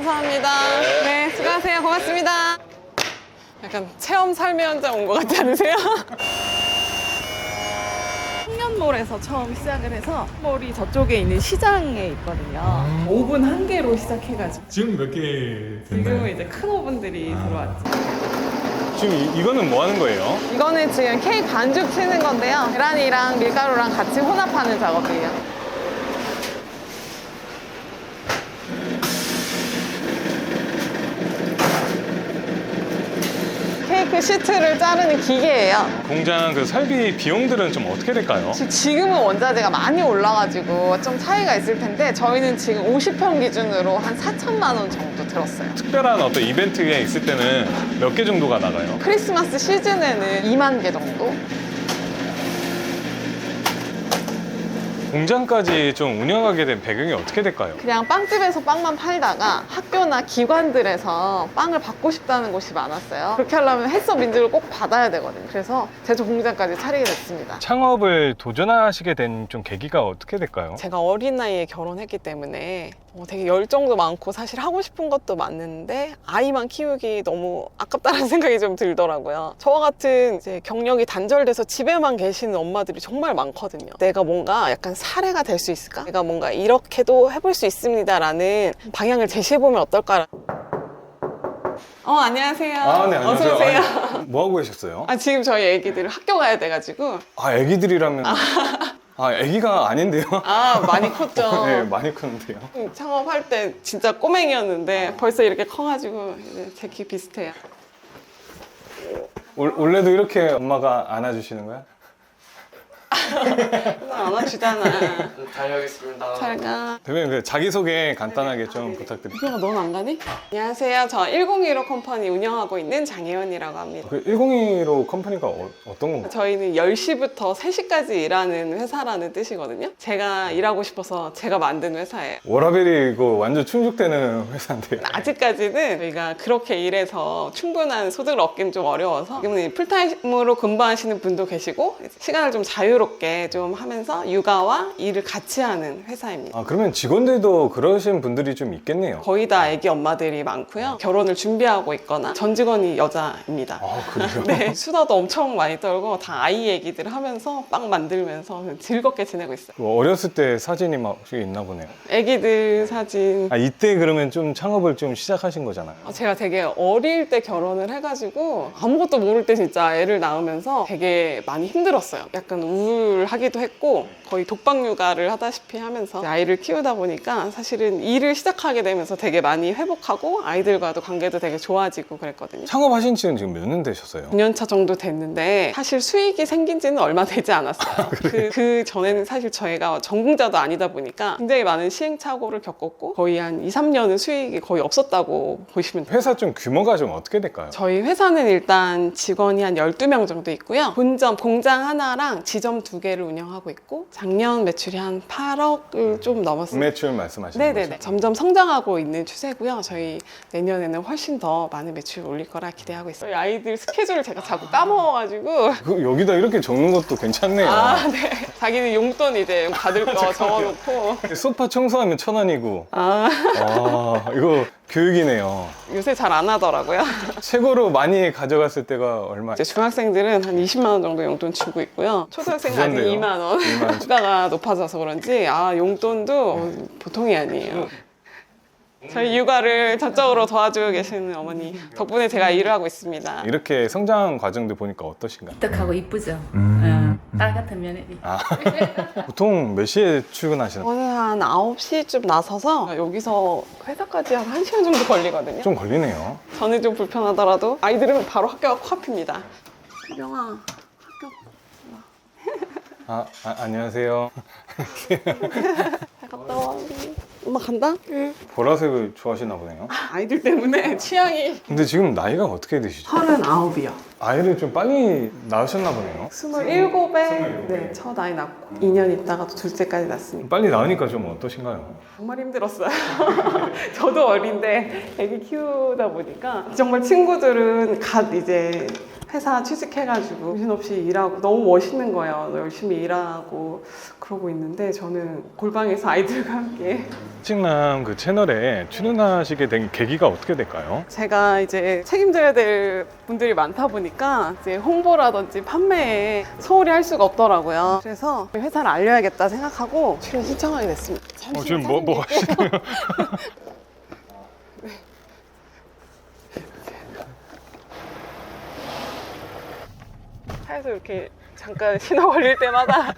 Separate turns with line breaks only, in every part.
감사합니다. 네, 수고하세요. 고맙습니다. 약간 체험 삶의 현장 온 것 같지 않으세요?
청년몰에서 처음 시작을 해서 몰이 저쪽에 있는 시장에 있거든요. 오븐 한 개로 시작해가지고
지금 몇 개
지금은
됐나요?
이제 큰 오븐들이 들어왔죠.
지금 이거는 뭐 하는 거예요?
이거는 지금 케이크 반죽 치는 건데요. 계란이랑 밀가루랑 같이 혼합하는 작업이에요. 케이크 시트를 자르는 기계예요.
공장 그 설비 비용들은 좀 어떻게 될까요?
지금은 원자재가 많이 올라가지고 좀 차이가 있을 텐데 저희는 지금 50평 기준으로 한 4천만 원 정도 들었어요.
특별한 어떤 이벤트에 있을 때는 몇 개 정도가 나가요?
크리스마스 시즌에는 2만 개 정도?
공장까지 좀 운영하게 된 배경이 어떻게 될까요?
그냥 빵집에서 빵만 팔다가 학교나 기관들에서 빵을 받고 싶다는 곳이 많았어요. 그렇게 하려면 햇섭 인증을 꼭 받아야 되거든요. 그래서 제조 공장까지 차리게 됐습니다.
창업을 도전하시게 된 좀 계기가 어떻게 될까요?
제가 어린 나이에 결혼했기 때문에 되게 열정도 많고 사실 하고 싶은 것도 많은데 아이만 키우기 너무 아깝다는 생각이 좀 들더라고요. 저와 같은 이제 경력이 단절돼서 집에만 계시는 엄마들이 정말 많거든요. 내가 뭔가 약간 사례가 될 수 있을까? 내가 뭔가 이렇게도 해볼 수 있습니다 라는 방향을 제시해보면 어떨까? 안녕하세요.
네, 안녕하세요.
어서 오세요.
아니, 뭐 하고 계셨어요?
지금 저희 애기들 학교 가야 돼가지고
애기들이라면 애기가 아닌데요?
많이 컸죠.
네, 많이 크는데요.
창업할 때 진짜 꼬맹이였는데 벌써 이렇게 커가지고 이제 제 키 비슷해요.
원래도 이렇게 엄마가 안아주시는 거야?
안아주잖아.
다녀오겠습니다.
잘 가.
대표님 그 자기소개 간단하게 좀 부탁드립니다.
이거 넌 안 가니? 안녕하세요. 저 1015 컴퍼니 운영하고 있는 장혜원이라고 합니다.
그 1015 컴퍼니가 어떤 건가요?
저희는 10시부터 3시까지 일하는 회사라는 뜻이거든요. 제가 일하고 싶어서 제가 만든 회사예요.
워라벨이 이거 완전 충족되는 회사인데요.
아직까지는 저희가 그렇게 일해서 충분한 소득을 얻기는 좀 어려워서 지금은 풀타임으로 근무하시는 분도 계시고 시간을 좀 자유롭게 좀 하면서 육아와 일을 같이 하는 회사입니다.
그러면 직원들도 그러신 분들이 좀 있겠네요.
거의 다 아기 엄마들이 많고요. 결혼을 준비하고 있거나 전 직원이 여자입니다.
그래요?
네, 수다도 엄청 많이 떨고 다 아이 얘기들 하면서 빵 만들면서 즐겁게 지내고 있어요.
어렸을 때 사진이 막 있나 보네요.
애기들 사진.
이때 그러면 좀 창업을 좀 시작하신 거잖아요.
제가 되게 어릴 때 결혼을 해가지고 아무것도 모를 때 진짜 애를 낳으면서 되게 많이 힘들었어요. 약간 우울하기도 했고 거의 독박 육아를 하다시피 하면서 아이를 키우다 보니까 사실은 일을 시작하게 되면서 되게 많이 회복하고 아이들과도 관계도 되게 좋아지고 그랬거든요.
창업하신 지는 지금 몇 년 되셨어요?
9년차 정도 됐는데 사실 수익이 생긴 지는 얼마 되지 않았어요. 그 전에는 사실 저희가 전공자도 아니다 보니까 굉장히 많은 시행착오를 겪었고 거의 한 2, 3년은 수익이 거의 없었다고 보시면 돼요.
회사 좀 규모가 좀 어떻게 될까요?
저희 회사는 일단 직원이 한 12명 정도 있고요. 본점, 공장 하나랑 지점 2개를 운영하고 있고 작년 매출이 한 8억을 좀 넘었습니다.
매출 말씀하시는
네네네.
거죠?
점점 성장하고 있는 추세고요. 저희 내년에는 훨씬 더 많은 매출 올릴 거라 기대하고 있어요. 저희 아이들 스케줄을 제가 자꾸 까먹어가지고
여기다 이렇게 적는 것도 괜찮네요.
네. 자기는 용돈 이제 받을 거 적어놓고
소파 청소하면 1,000원이고 이거 교육이네요.
요새 잘 안 하더라고요.
최고로 많이 가져갔을 때가 얼마?
이제 중학생들은 한 20만 원 정도 용돈 주고 있고요. 초등학생은 아직
부자인데요.
2만 원.
2만 원.
주가가 높아져서 그런지 용돈도 보통이 아니에요. 저희 육아를 전적으로 도와주고 계시는 어머니 덕분에 제가 일을 하고 있습니다.
이렇게 성장 과정들 보니까 어떠신가요?
독특하고 이쁘죠. 딸 같은 며느리.
보통 몇 시에 출근하시나요?
저는 한 9시쯤 나서서 여기서 회사까지 한 1시간 정도 걸리거든요.
좀 걸리네요.
저는 좀 불편하더라도 아이들은 바로 학교가 코앞입니다. 수경아, 학교
안녕하세요.
잘 갔다 와. 엄마 간다? 응.
보라색을 좋아하시나 보네요.
아이들 때문에 취향이.
근데 지금 나이가 어떻게 되시죠?
39이요.
아이를 좀 빨리 낳으셨나 보네요.
27에 네, 첫 아이 낳고 2년 있다가 또 둘째까지 낳습니다.
빨리 낳으니까 좀 어떠신가요?
정말 힘들었어요. 저도 어린데 애기 키우다 보니까 정말 친구들은 갓 이제 회사 취직해가지고 정신없이 일하고 너무 멋있는 거예요. 열심히 일하고 그러고 있는데 저는 골방에서 아이들과 함께
일찍남 그 채널에 출연하시게 된 계기가 어떻게 될까요?
제가 이제 책임져야 될 분들이 많다 보니까 이제 홍보라든지 판매에 소홀히 할 수가 없더라고요. 그래서 회사를 알려야겠다 생각하고 출연 신청하게 됐습니다.
지금 뭐 하시는 거예요?
차에서 이렇게 잠깐 신호 걸릴 때마다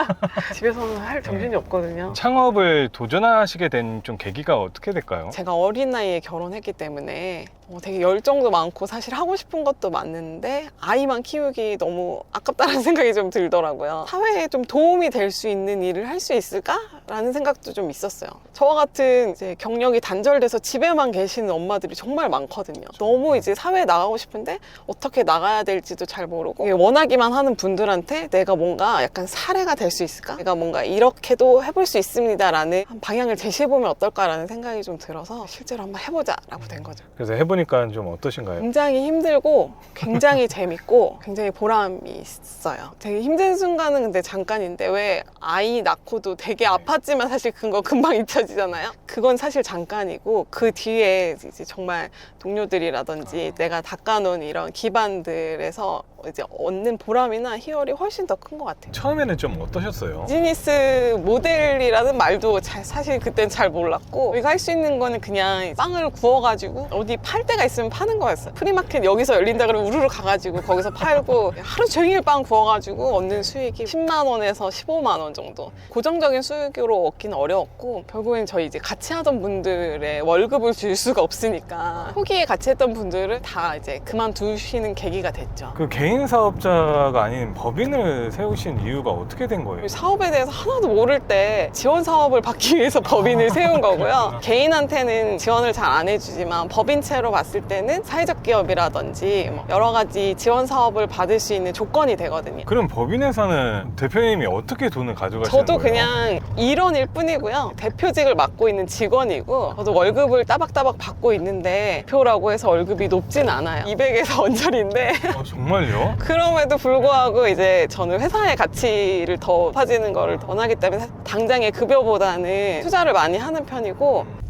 집에서는 할 정신이 없거든요.
창업을 도전하시게 된 좀 계기가 어떻게 될까요?
제가 어린 나이에 결혼했기 때문에 되게 열정도 많고 사실 하고 싶은 것도 많은데 아이만 키우기 너무 아깝다는 생각이 좀 들더라고요. 사회에 좀 도움이 될 수 있는 일을 할 수 있을까라는 생각도 좀 있었어요. 저와 같은 이제 경력이 단절돼서 집에만 계시는 엄마들이 정말 많거든요. 너무 이제 사회에 나가고 싶은데 어떻게 나가야 될지도 잘 모르고 원하기만 하는 분들한테 내가 뭔가 약간 사례가 될 수 있을까? 내가 뭔가 이렇게도 해볼 수 있습니다라는 방향을 제시해보면 어떨까라는 생각이 좀 들어서 실제로 한번 해보자라고 된 거죠.
그래서 해보니까 좀 어떠신가요?
굉장히 힘들고 굉장히 재밌고 굉장히 보람이 있어요. 되게 힘든 순간은 근데 잠깐인데 왜 아이 낳고도 되게 아팠지만 사실 그거 금방 잊혀지잖아요. 그건 사실 잠깐이고 그 뒤에 이제 정말 동료들이라든지 내가 닦아놓은 이런 기반들에서 이제 얻는 보람이나 희열이 훨씬 더 큰 것 같아요.
처음에는 좀 어떠셨어요?
비즈니스 모델이라는 말도 사실 그땐 잘 몰랐고 우리가 할 수 있는 거는 그냥 빵을 구워가지고 어디 팔 데가 있으면 파는 거였어요. 프리마켓 여기서 열린다 그러면 우르르 가가지고 거기서 팔고 하루 종일 빵 구워가지고 얻는 수익이 10만 원에서 15만 원 정도. 고정적인 수익으로 얻기는 어려웠고 결국엔 저희 이제 같이 하던 분들의 월급을 줄 수가 없으니까 초기에 같이 했던 분들을 다 이제 그만두시는 계기가 됐죠.
그 개인 사업자가 아닌 법인을 세우신 이유가 어떻게 된 거예요?
사업에 대해서 하나도 모를 때 지원 사업을 받기 위해서 법인을 세운 거고요. 개인한테는 지원을 잘 안 해주지만 법인체로 봤을 때는 사회적 기업이라든지 뭐 여러 가지 지원 사업을 받을 수 있는 조건이 되거든요.
그럼 법인에서는 대표님이 어떻게 돈을 가져가시는
저도
거예요?
그냥 일원일 뿐이고요. 대표직을 맡고 있는 직원이고 저도 월급을 따박따박 받고 있는데 대표라고 해서 월급이 높진 않아요. 200에서 언저리인데
정말요?
그럼에도 불구하고 이제 저는 회사의 가치를 더 높아지는 거를 원하기 때문에 당장의 급여보다는 투자를 많이 하는 편이고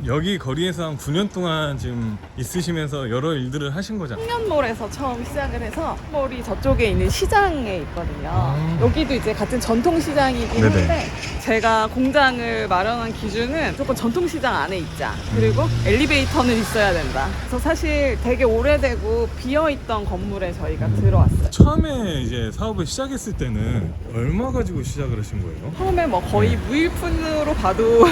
여기 거리에서 한 9년 동안 지금 있으시면서 여러 일들을 하신 거잖아요.
청년몰에서 처음 시작을 해서 몰이 저쪽에 있는 시장에 있거든요. 여기도 이제 같은 전통시장이긴
네네.
한데 제가 공장을 마련한 기준은 무조건 전통시장 안에 있자. 그리고 엘리베이터는 있어야 된다. 그래서 사실 되게 오래되고 비어있던 건물에 저희가 들어왔어요.
처음에 이제 사업을 시작했을 때는 얼마 가지고 시작을 하신 거예요?
처음에 뭐 거의 무일푼으로 봐도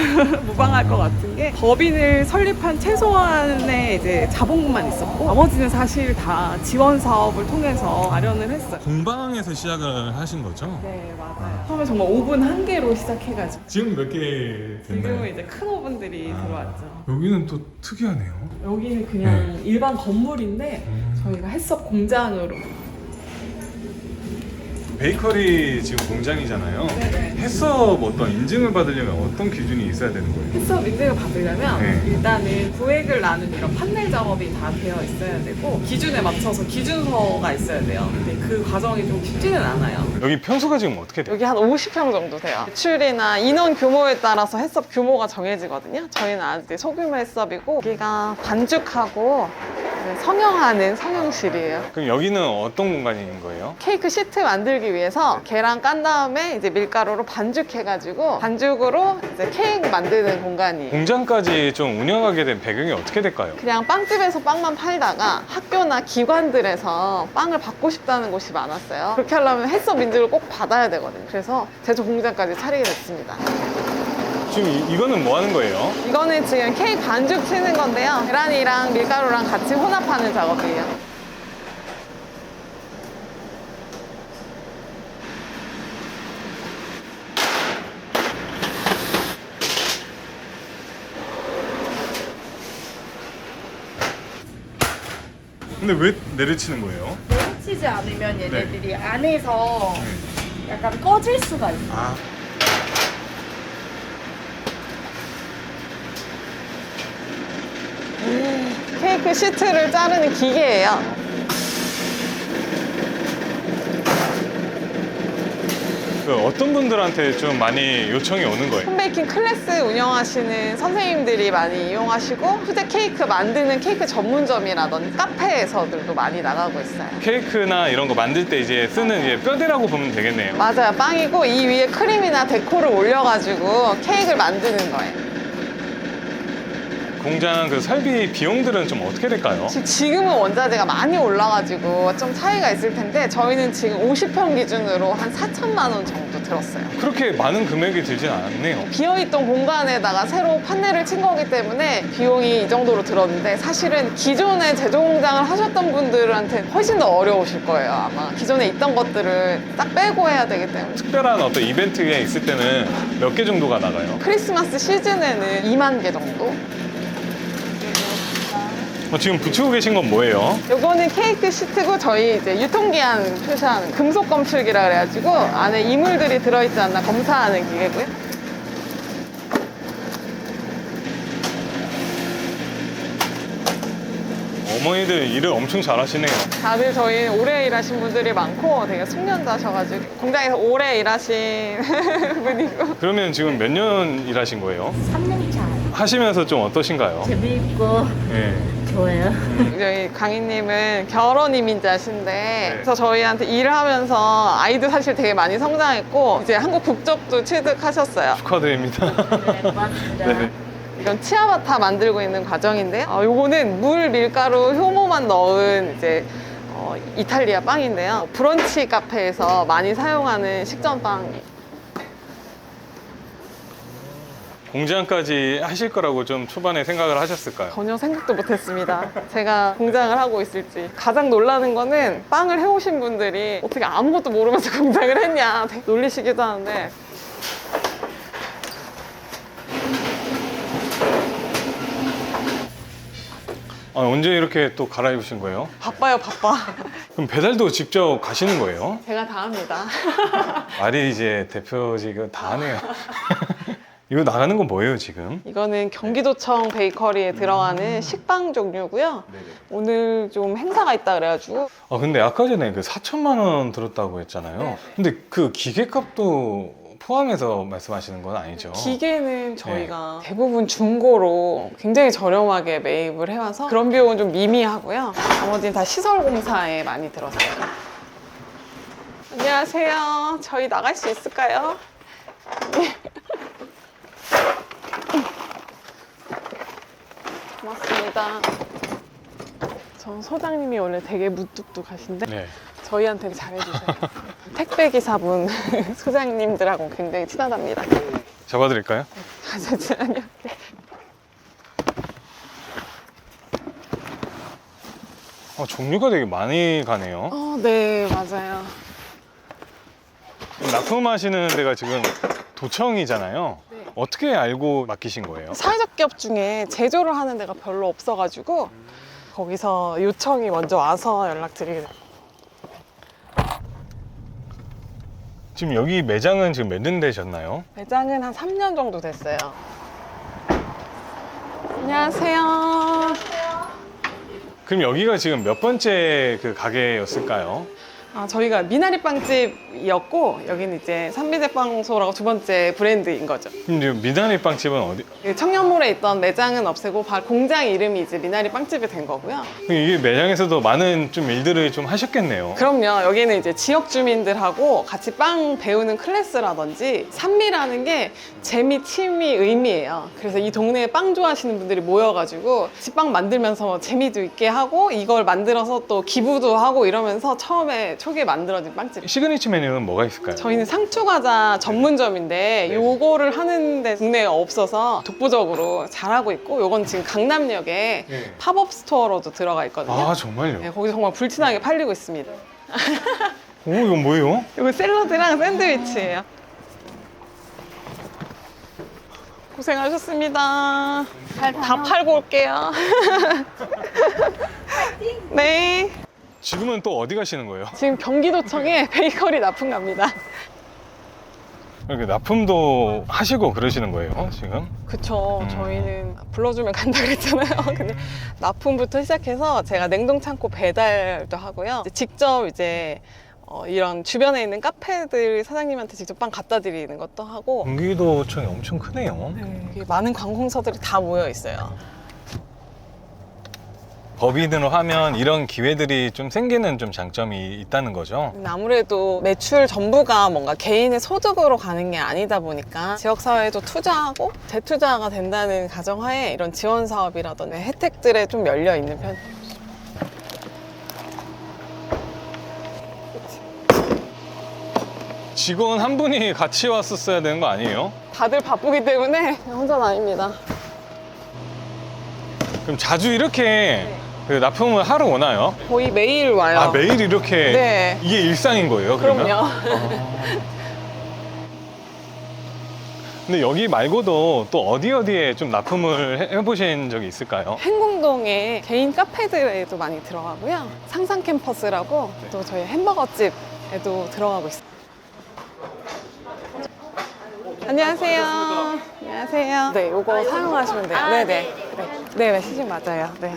무방할 것 같은 게 법인을 설립한 최소한의 이제 자본금만 있었고 나머지는 사실 다 지원 사업을 통해서 마련을 했어요.
공방에서 시작을 하신 거죠?
네, 맞아요. 처음에 정말 오븐 한 개로 시작해가지고
지금 몇 개
지금은
됐나요?
이제 큰 오븐들이 들어왔죠.
여기는 또 특이하네요.
여기는 그냥 일반 건물인데 저희가 햇섭 공장으로
베이커리 지금 공장이잖아요.
네네.
햇섭 어떤 인증을 받으려면 어떤 기준이 있어야 되는 거예요?
햇섭 인증을 받으려면
네.
일단은 구획을 나눈 이런 판넬 작업이 다 되어 있어야 되고 기준에 맞춰서 기준서가 있어야 돼요. 근데 그 과정이 좀 쉽지는 않아요.
여기 평수가 지금 어떻게 돼요?
여기 한 50평 정도 돼요. 매출이나 인원 규모에 따라서 햇섭 규모가 정해지거든요. 저희는 아직 소규모 햇섭이고 여기가 반죽하고 성형하는 성형실이에요.
그럼 여기는 어떤 공간인 거예요?
케이크 시트 만들기 위해서 계란 깐 다음에 이제 밀가루로 반죽해가지고 반죽으로 이제 케이크 만드는 공간이에요.
공장까지 좀 운영하게 된 배경이 어떻게 될까요?
그냥 빵집에서 빵만 팔다가 학교나 기관들에서 빵을 받고 싶다는 곳이 많았어요. 그렇게 하려면 햇섭 인증을 꼭 받아야 되거든요. 그래서 제조 공장까지 차리게 됐습니다.
지금 이거는 뭐 하는 거예요?
이거는 지금 케이크 반죽 치는 건데요. 계란이랑 밀가루랑 같이 혼합하는 작업이에요.
근데 왜 내려치는 거예요?
내리치지 않으면 얘네들이 안에서 약간 꺼질 수가 있어요.
아.
케이크 케이크 시트를 자르는 기계예요.
어떤 분들한테 좀 많이 요청이 오는 거예요?
홈베이킹 클래스 운영하시는 선생님들이 많이 이용하시고 후대 케이크 만드는 케이크 전문점이라든지 카페에서들도 많이 나가고 있어요.
케이크나 이런 거 만들 때 이제 쓰는 이제 뼈대라고 보면 되겠네요.
맞아요. 빵이고 이 위에 크림이나 데코를 올려가지고 케이크를 만드는 거예요.
공장 그 설비 비용들은 좀 어떻게 될까요?
지금은 원자재가 많이 올라가지고 좀 차이가 있을 텐데 저희는 지금 50평 기준으로 한 4천만 원 정도 들었어요.
그렇게 많은 금액이 들진 않네요.
비어있던 공간에다가 새로 판넬을 친 거기 때문에 비용이 이 정도로 들었는데 사실은 기존에 제조 공장을 하셨던 분들한테 훨씬 더 어려우실 거예요. 아마 기존에 있던 것들을 딱 빼고 해야 되기 때문에.
특별한 어떤 이벤트가 있을 때는 몇 개 정도가 나가요?
크리스마스 시즌에는 2만 개 정도?
지금 붙이고 계신 건 뭐예요?
요거는 케이크 시트고 저희 이제 유통기한 표시하는 금속 검출기라 그래가지고 안에 이물들이 들어있지 않나 검사하는 기계고요.
어머니들 일을 엄청 잘하시네요.
다들 저희 오래 일하신 분들이 많고 되게 숙련자셔가지고 공장에서 오래 일하신 분이고.
그러면 지금 몇 년 일하신 거예요?
3년 차.
하시면서 좀 어떠신가요?
재미있고
네.
좋아요.
저희 강희님은 결혼 이민자신데 그래서 저희한테 일을 하면서 아이도 사실 되게 많이 성장했고 이제 한국 국적도 취득하셨어요.
축하드립니다.
네, 고맙습니다.
네.
이건 치아바타 만들고 있는 과정인데요. 요거는 물, 밀가루, 효모만 넣은 이제 이탈리아 빵인데요. 브런치 카페에서 많이 사용하는 식전빵.
공장까지 하실 거라고 좀 초반에 생각을 하셨을까요?
전혀 생각도 못했습니다. 제가 공장을 하고 있을지. 가장 놀라는 거는 빵을 해오신 분들이 어떻게 아무것도 모르면서 공장을 했냐 되게 놀리시기도 하는데
언제 이렇게 또 갈아입으신 거예요?
바빠요, 바빠.
그럼 배달도 직접 가시는 거예요?
제가 다 합니다.
말이 이제 대표직은 다 하네요. 이거 나가는 건 뭐예요 지금?
이거는 경기도청 베이커리에 들어가는 식빵 종류고요. 오늘 좀 행사가 있다 그래가지고
근데 아까 전에 그 4천만 원 들었다고 했잖아요. 근데 그 기계값도 포함해서 말씀하시는 건 아니죠?
기계는 저희가 대부분 중고로 굉장히 저렴하게 매입을 해와서 그런 비용은 좀 미미하고요. 나머지는 다 시설공사에 많이 들었어요. 안녕하세요. 저희 나갈 수 있을까요? 고맙습니다. 전 소장님이 원래 되게 무뚝뚝하신데
네.
저희한테는 잘해주세요. 택배 기사분 소장님들하고 굉장히 친하답니다.
잡아드릴까요?
아니요.
종류가 되게 많이 가네요.
네, 맞아요.
납품하시는 데가 지금 도청이잖아요.
네.
어떻게 알고 맡기신 거예요?
사회적 기업 중에 제조를 하는 데가 별로 없어가지고 거기서 요청이 먼저 와서 연락드리게 됐어요.
지금 여기 매장은 지금 몇 년 되셨나요?
매장은 한 3년 정도 됐어요. 안녕하세요.
그럼 여기가 지금 몇 번째 그 가게였을까요?
저희가 미나리 빵집이었고 여기는 이제 산미제빵소라고 두 번째 브랜드인 거죠.
그럼 지금 미나리 빵집은 어디?
그 청년몰에 있던 매장은 없애고 공장 이름이 이제 미나리 빵집이 된 거고요.
이게 매장에서도 많은 좀 일들을 좀 하셨겠네요.
그럼요. 여기는 이제 지역 주민들하고 같이 빵 배우는 클래스라든지 산미라는 게 재미, 취미, 의미예요. 그래서 이 동네에 빵 좋아하시는 분들이 모여가지고 집빵 만들면서 재미도 있게 하고 이걸 만들어서 또 기부도 하고 이러면서 초기에 만들어진 빵집.
시그니처 메뉴는 뭐가 있을까요?
저희는 상추과자 전문점인데 요거를 하는데 국내에 없어서 독보적으로 잘하고 있고 요건 지금 강남역에
네.
팝업 스토어로도 들어가 있거든요.
아 정말요?
네, 거기서 정말 불티나게 팔리고 있습니다.
오 이건 뭐예요?
이거 샐러드랑 샌드위치예요. 고생하셨습니다. 다 팔고 올게요. 네.
지금은 또 어디 가시는 거예요?
지금 경기도청에 베이커리 납품 갑니다.
이렇게 납품도 하시고 그러시는 거예요, 지금?
그쵸.
음.
저희는 불러주면 간다 그랬잖아요. 근데 납품부터 시작해서 제가 냉동창고 배달도 하고요. 이제 직접 이제 이런 주변에 있는 카페들 사장님한테 직접 빵 갖다 드리는 것도 하고
경기도청이 엄청 크네요.
이게 많은 관공서들이 다 모여 있어요.
법인으로 하면 이런 기회들이 좀 생기는 좀 장점이 있다는 거죠.
아무래도 매출 전부가 뭔가 개인의 소득으로 가는 게 아니다 보니까 지역사회에도 투자하고 재투자가 된다는 가정하에 이런 지원 사업이라든지 혜택들에 좀 열려 있는 편.
직원 한 분이 같이 왔었어야 되는 거 아니에요?
다들 바쁘기 때문에 혼자는 아닙니다.
그럼 자주 이렇게 그 납품을 하러 오나요?
거의 매일 와요.
아, 매일 이렇게
네.
이게 일상인 거예요, 그러면?
그럼요.
근데 여기 말고도 또 어디에 좀 납품을 해보신 적이 있을까요?
행궁동에 개인 카페들에도 많이 들어가고요. 상상 캠퍼스라고 또 저희 햄버거집에도 들어가고 있어요. 안녕하세요. 안녕하세요. 네, 요거 사용하시면 돼요. 네네. 네, 시즌 맞아요. 네.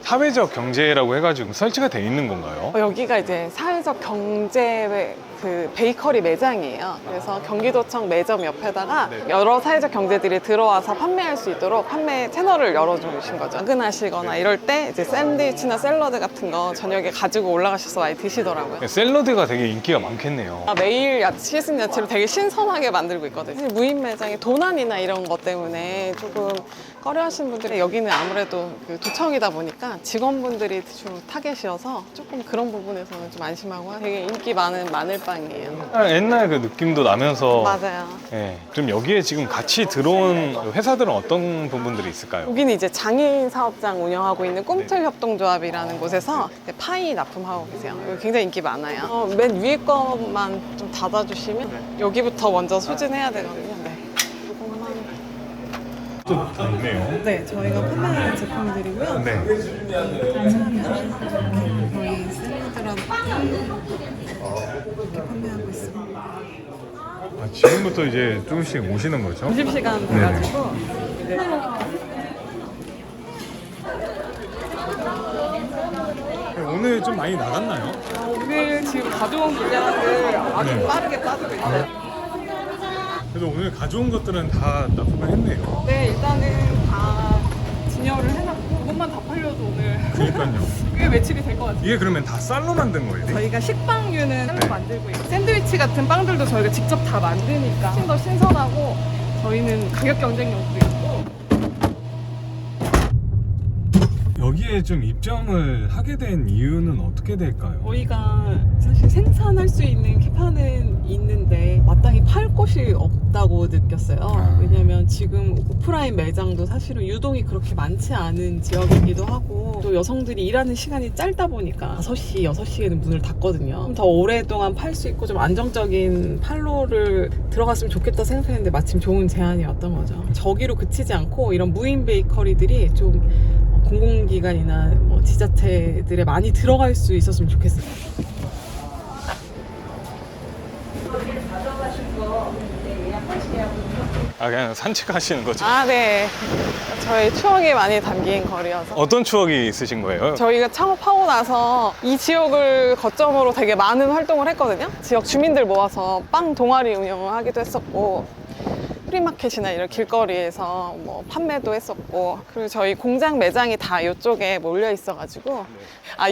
사회적 경제라고 해가지고 설치가 돼 있는 건가요?
여기가 이제 사회적 경제 그 베이커리 매장이에요. 그래서 경기도청 매점 옆에다가 여러 사회적 경제들이 들어와서 판매할 수 있도록 판매 채널을 열어주신 거죠. 야근하시거나 이럴 때 이제 샌드위치나 샐러드 같은 거 저녁에 가지고 올라가셔서 많이 드시더라고요.
샐러드가 되게 인기가 많겠네요.
매일 시즌 야채를 되게 신선하게 만들고 있거든요. 사실 무인 매장의 도난이나 이런 것 때문에 조금 꺼려하시는 분들이 여기는 아무래도 그 도청이다 보니까 직원분들이 주로 타겟이어서 조금 그런 부분에서는 좀 안심하고 되게 인기 많은 마늘빵이에요.
옛날 그 느낌도 나면서
맞아요.
예, 좀 여기에 지금 같이 들어온 회사들은 어떤 부분들이 있을까요?
여기는 이제 장애인 사업장 운영하고 있는 꿈틀 협동조합이라는 곳에서 이제 파이 납품하고 계세요. 여기 굉장히 인기 많아요. 맨 위에 것만 좀 닫아주시면 여기부터 먼저 소진해야 되거든요. 네. 이것만.
또 있네요.
네, 저희가 판매하는 제품들이고요.
네.
저희 샐러드랑 이렇게 판매하고 있습니다.
아, 지금부터 이제 조금씩 오시는 거죠?
점심시간 돼가지고 이제
오늘 좀 많이 나갔나요?
오늘 지금 가져온 물량을 아주
네.
빠르게 빠지고 있어요.
그래도 오늘 가져온 것들은 다 납품을 했네요.
네, 일단은 다 진열을 해놨고 그것만 다 팔려도 오늘
그러니까요.
꽤 매출이 될 것 같아요.
이게 그러면 다 쌀로 만든 거예요?
저희가 식빵류는 쌀로
네.
만들고 있고 샌드위치 같은 빵들도 저희가 직접 다 만드니까 훨씬 더 신선하고 저희는 가격 경쟁력도 있고
여기에 좀 입점을 하게 된 이유는 어떻게 될까요?
저희가 사실 생산할 수 있는 캐파는 있는데 마땅히 팔 곳이 없다고 느꼈어요. 왜냐면 지금 오프라인 매장도 사실은 유동이 그렇게 많지 않은 지역이기도 하고 또 여성들이 일하는 시간이 짧다 보니까 5시, 6시에는 문을 닫거든요. 좀 더 오랫동안 팔 수 있고 좀 안정적인 판로를 들어갔으면 좋겠다 생각했는데 마침 좋은 제안이 왔던 거죠. 저기로 그치지 않고 이런 무인 베이커리들이 좀 공공기관이나 뭐 지자체들에 많이 들어갈 수 있었으면 좋겠어요.
아, 그냥 산책하시는 거죠?
아, 네. 저희 추억이 많이 담긴 거리여서.
어떤 추억이 있으신 거예요?
저희가 창업하고 나서 이 지역을 거점으로 되게 많은 활동을 했거든요. 지역 주민들 모아서 빵 동아리 운영을 하기도 했었고 프리마켓이나 이런 길거리에서 뭐 판매도 했었고 그리고 저희 공장 매장이 다 이쪽에 몰려 있어가지고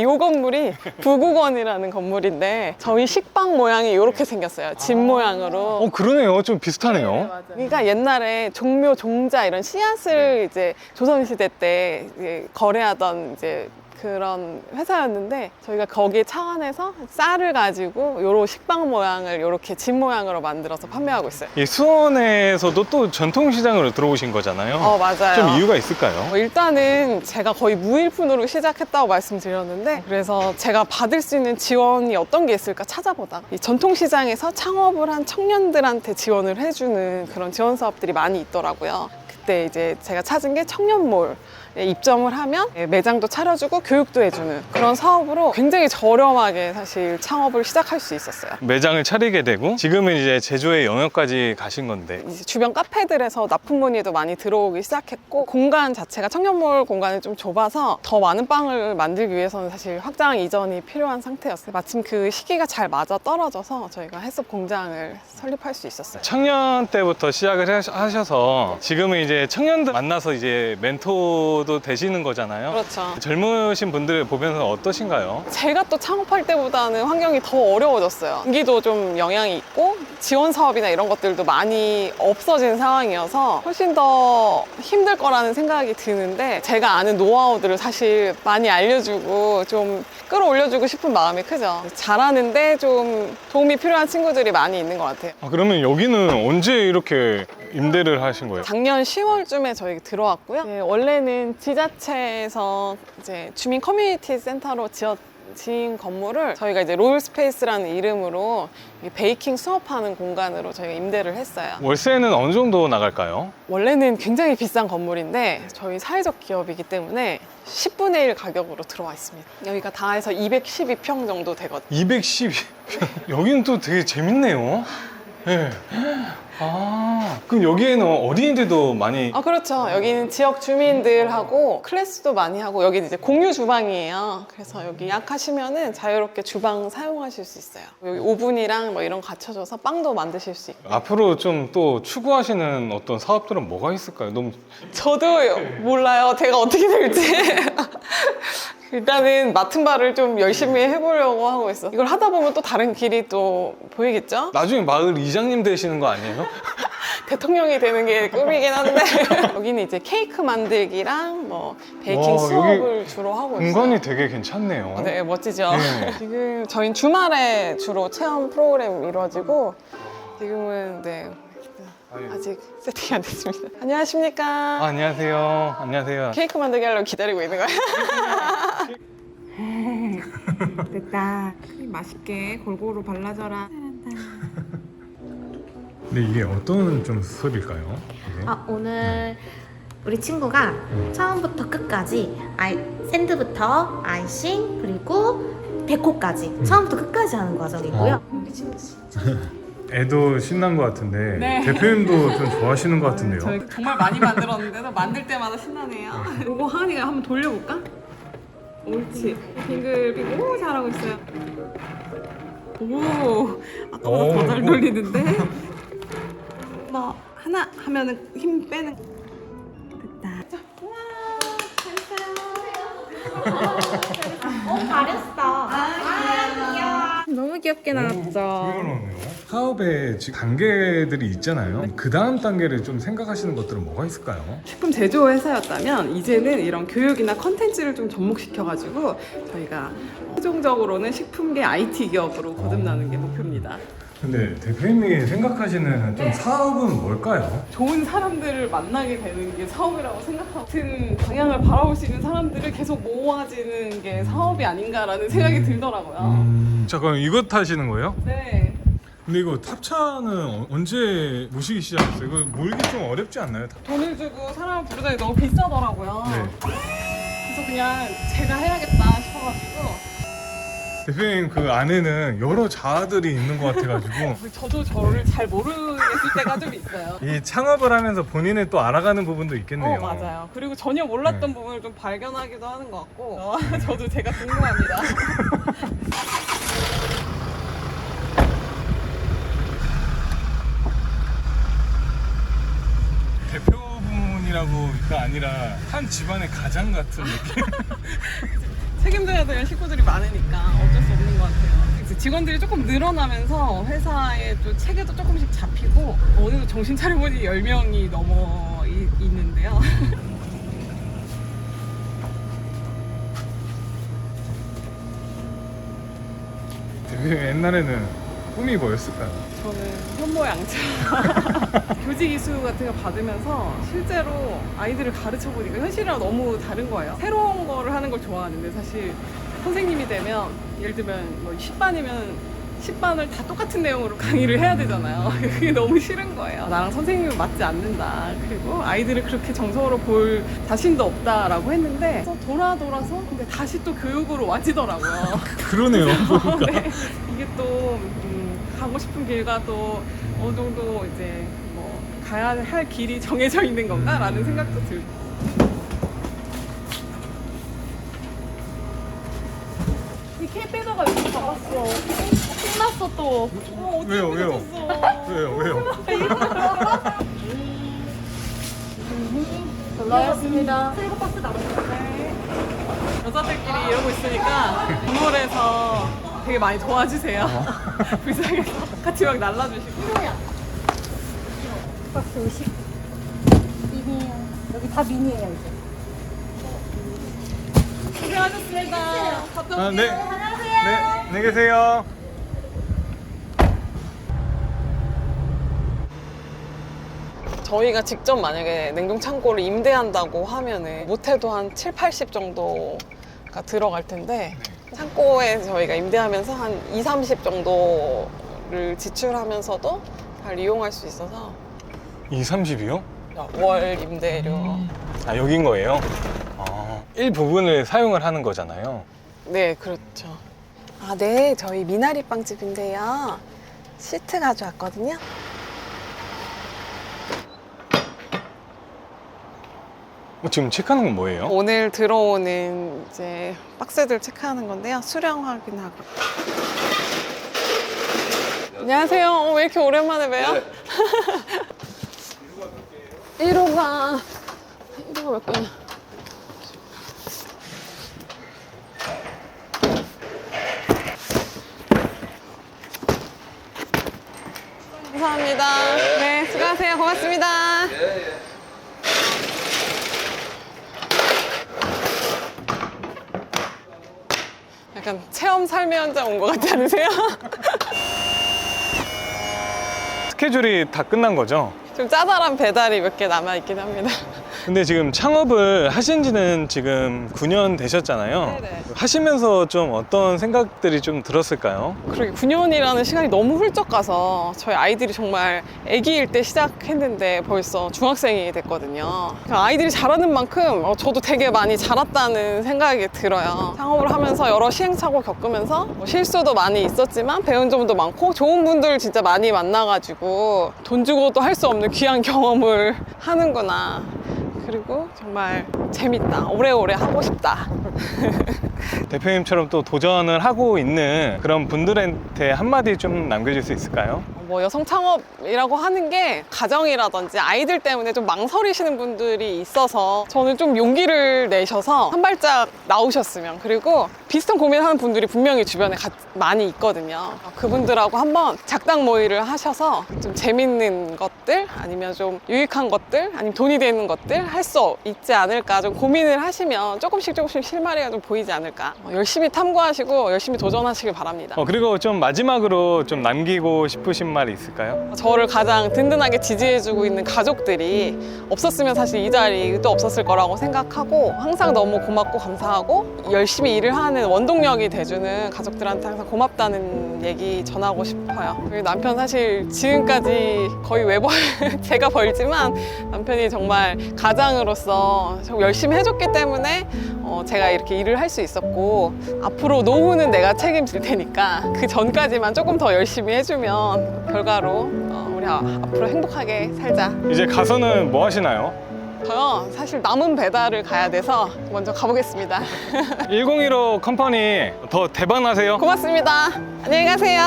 요 건물이 부국원이라는 건물인데 저희 식빵 모양이 이렇게 생겼어요. 집 모양으로.
그러네요. 좀 비슷하네요.
그러니까 옛날에 종묘, 종자 이런 씨앗을 이제 조선시대 때 이제 거래하던 이제 그런 회사였는데 저희가 거기에 차원에서 쌀을 가지고 요런 식빵 모양을 요렇게 집 모양으로 만들어서 판매하고 있어요.
이 수원에서도 또 전통시장으로 들어오신 거잖아요.
맞아요.
좀 이유가 있을까요?
일단은 제가 거의 무일푼으로 시작했다고 말씀드렸는데 그래서 제가 받을 수 있는 지원이 어떤 게 있을까 찾아보다가 이 전통시장에서 창업을 한 청년들한테 지원을 해주는 그런 지원 사업들이 많이 있더라고요. 그때 이제 제가 찾은 게 청년몰 입점을 하면 매장도 차려주고 교육도 해주는 그런 사업으로 굉장히 저렴하게 사실 창업을 시작할 수 있었어요.
매장을 차리게 되고 지금은 이제 제조의 영역까지 가신 건데
이제 주변 카페들에서 납품 문의도 많이 들어오기 시작했고 공간 자체가 청년몰 공간이 좀 좁아서 더 많은 빵을 만들기 위해서는 사실 확장 이전이 필요한 상태였어요. 마침 그 시기가 잘 맞아 떨어져서 저희가 햇섭 공장을 설립할 수 있었어요.
청년 때부터 시작을 하셔서 지금은 이제 청년들 만나서 이제 멘토도 되시는 거잖아요.
그렇죠.
젊으신 분들 보면서 어떠신가요?
제가 또 창업할 때보다는 환경이 더 어려워졌어요. 경기도 좀 영향이 있고 지원 사업이나 이런 것들도 많이 없어진 상황이어서 훨씬 더 힘들 거라는 생각이 드는데 제가 아는 노하우들을 사실 많이 알려주고 좀 끌어올려주고 싶은 마음이 크죠. 잘하는데 좀 도움이 필요한 친구들이 많이 있는 것 같아요.
아, 그러면 여기는 언제 이렇게 임대를 하신 거예요?
작년 10월쯤에 저희 들어왔고요. 원래는 지자체에서 이제 주민 커뮤니티 센터로 지은 건물을 저희가 이제 롤 스페이스라는 이름으로 베이킹 수업하는 공간으로 저희가 임대를 했어요.
월세는 어느 정도 나갈까요?
원래는 굉장히 비싼 건물인데 저희 사회적 기업이기 때문에 10분의 1 가격으로 들어와 있습니다. 여기가 다 해서 212평 정도 되거든요.
212. 여기는 또 되게 재밌네요. 네. 아, 그럼 여기에는 어린이들도 많이
그렇죠. 여기는 지역 주민들하고 클래스도 많이 하고 여기는 이제 공유 주방이에요. 그래서 여기 예약하시면은 자유롭게 주방 사용하실 수 있어요. 여기 오븐이랑 뭐 이런 거 갖춰줘서 빵도 만드실 수 있고.
앞으로 좀 또 추구하시는 어떤 사업들은 뭐가 있을까요? 너무
저도 몰라요. 제가 어떻게 될지. 일단은 맡은 바를 좀 열심히 해보려고 하고 있어. 이걸 하다 보면 또 다른 길이 또 보이겠죠?
나중에 마을 이장님 되시는 거 아니에요?
대통령이 되는 게 꿈이긴 한데 여기는 이제 케이크 만들기랑 뭐 베이킹
와,
수업을 주로 하고 있어요.
공간이 되게 괜찮네요.
네, 멋지죠?
네.
지금 저희는 주말에 주로 체험 프로그램 이루어지고 지금은 네 아직 세팅이 안 됐습니다. 안녕하십니까?
아, 안녕하세요. 안녕하세요.
케이크 만들기 하려고 기다리고 있는 거예요.
됐다. 맛있게 골고루 발라줘라.
근데 이게 어떤 좀 수술일까요?
오늘 우리 친구가 처음부터 끝까지 샌드부터 아이싱 그리고 데코까지 처음부터 끝까지 하는 과정이고요. 우리 친구 진짜
애도 신난 것 같은데
네.
대표님도 좀 좋아하시는 것 같은데요.
저희 정말 많이 만들었는데도 만들 때마다 신나네요. 이거 하은이가 한번 돌려볼까? 옳지. 빙글빙글. 오, 잘하고 있어요. 오, 아까보다 더 잘 돌리는데? 뭐 하나 하면은 힘 빼는. 됐다. 자, 우와, 잘했어요.
잘했어. 귀여워.
너무 귀엽게 나왔죠.
사업의 단계들이 있잖아요. 그 다음 단계를 좀 생각하시는 것들은 뭐가 있을까요?
식품 제조 회사였다면 이제는 이런 교육이나 컨텐츠를 좀 접목시켜가지고 저희가 최종적으로는 식품계 IT 기업으로 거듭나는 게 목표입니다.
근데 대표님이 생각하시는 좀 사업은 뭘까요?
좋은 사람들을 만나게 되는 게 사업이라고 생각하고 같은 방향을 바라볼 수 있는 사람들을 계속 모아지는 게 사업이 아닌가라는 생각이 들더라고요.
자, 그럼 이것 하시는 거예요?
네.
근데 이거 탑차는 언제 모시기 시작했어요? 이거 몰기 좀 어렵지 않나요?
돈을 주고 사람을 부르다니 너무 비싸더라고요.
네.
그래서 그냥 제가 해야겠다 싶어가지고
대표님 그 안에는 여러 자아들이 있는 것 같아가지고
저도 저를 잘 모르겠을 때가 좀 있어요.
이 창업을 하면서 본인을 또 알아가는 부분도 있겠네요.
맞아요. 그리고 전혀 몰랐던
네.
부분을 좀 발견하기도 하는 것 같고 저도 제가 궁금합니다.
대표분이라고가 아니라 한 집안의 가장 같은 느낌.
책임져야 될 식구들이 많으니까 어쩔 수 없는 것 같아요. 이제 직원들이 조금 늘어나면서 회사의 또 체계도 조금씩 잡히고 오늘도 정신 차려보니 10명이 넘어 있는데요.
대표님 옛날에는 꿈이 뭐였을까요?
저는 현모양처 교직 이수 같은 거 받으면서 실제로 아이들을 가르쳐 보니까 현실이랑 너무 다른 거예요. 새로운 거를 하는 걸 좋아하는데 사실 선생님이 되면 예를 들면 뭐 10반이면 10반을 다 똑같은 내용으로 강의를 해야 되잖아요. 그게 너무 싫은 거예요. 나랑 선생님은 맞지 않는다. 그리고 아이들을 그렇게 정서로 볼 자신도 없다라고 했는데 돌아서 근데 다시 또 교육으로 와지더라고요.
그러네요.
네. 이게 또 가고 싶은 길과 또 어느 정도 이제 뭐 가야 할 길이 정해져 있는 건가라는 생각도 들고.
이 케 빼다가 여기 잡았어. 신났어 또.
왜요? 왜요?
놀라였습니다. 새거 박스 나눠주세요.
여자들끼리 이러고 있으니까 동물에서 되게 많이 도와주세요. 불쌍해서 같이 막 날라주시고.
박스 50. 미니에요. 여기 다 미니에요 이제.
고생하셨습니다. 갔다
아,
올게요.
네. 네, 안녕히 계세요.
저희가 직접 만약에 냉동 창고를 임대한다고 하면은 못해도 한 7, 80 정도가 들어갈 텐데 창고에 저희가 임대하면서 한 2, 30 정도를 지출하면서도 잘 이용할 수 있어서
2, 30이요?
월 임대료.
아, 여긴 거예요? 일부분을 사용을 하는 거잖아요.
네, 그렇죠. 아, 네, 저희 미나리 빵집인데요. 시트 가져왔거든요.
지금 체크하는 건 뭐예요?
오늘 들어오는 이제 박스들 체크하는 건데요. 수량 확인하고. 안녕하세요. 왜 이렇게 오랜만에 봬요? 1호가 몇 개냐? 감사합니다. 네, 수고하세요. 고맙습니다. 약간 체험 삶의 현장 온 것 같지 않으세요?
스케줄이 다 끝난 거죠?
좀 짜잘한 배달이 몇 개 남아있긴 합니다.
근데 지금 창업을 하신 지는 지금 9년 되셨잖아요.
네네.
하시면서 좀 어떤 생각들이 좀 들었을까요?
그러게 9년이라는 시간이 너무 훌쩍 가서 저희 아이들이 정말 아기일 때 시작했는데 벌써 중학생이 됐거든요. 아이들이 잘하는 만큼 저도 되게 많이 자랐다는 생각이 들어요. 창업을 하면서 여러 시행착오 겪으면서 실수도 많이 있었지만 배운 점도 많고 좋은 분들 진짜 많이 만나가지고 돈 주고도 할 수 없는 귀한 경험을 하는구나. 그리고 정말 재밌다. 오래오래 하고 싶다.
대표님처럼 또 도전을 하고 있는 그런 분들한테 한마디 좀 남겨줄 수 있을까요?
뭐 여성 창업이라고 하는 게 가정이라든지 아이들 때문에 좀 망설이시는 분들이 있어서 저는 좀 용기를 내셔서 한 발짝 나오셨으면, 그리고 비슷한 고민하는 분들이 분명히 주변에 많이 있거든요. 그분들하고 한번 작당 모의를 하셔서 좀 재밌는 것들 아니면 좀 유익한 것들 아니면 돈이 되는 것들 할 수 있지 않을까 좀 고민을 하시면 조금씩 실마리가 좀 보이지 않을까. 열심히 탐구하시고 열심히 도전하시길 바랍니다.
그리고 좀 마지막으로 좀 남기고 싶으신 말이 있을까요?
저를 가장 든든하게 지지해주고 있는 가족들이 없었으면 사실 이 자리도 없었을 거라고 생각하고 항상 너무 고맙고 감사하고 열심히 일을 하는 원동력이 돼주는 가족들한테 항상 고맙다는 얘기 전하고 싶어요. 그리고 남편 사실 지금까지 거의 외벌 제가 벌지만 남편이 정말 가장으로서 정말 열심히 해줬기 때문에 제가 이렇게 일을 할 수 있었고, 앞으로 노후는 내가 책임질 테니까 그 전까지만 조금 더 열심히 해주면 결과로 우리 앞으로 행복하게 살자.
이제 가서는 뭐 하시나요?
저요, 사실 남은 배달을 가야 돼서 먼저 가보겠습니다.
1015 컴퍼니 더 대박 나세요.
고맙습니다. 안녕히 가세요.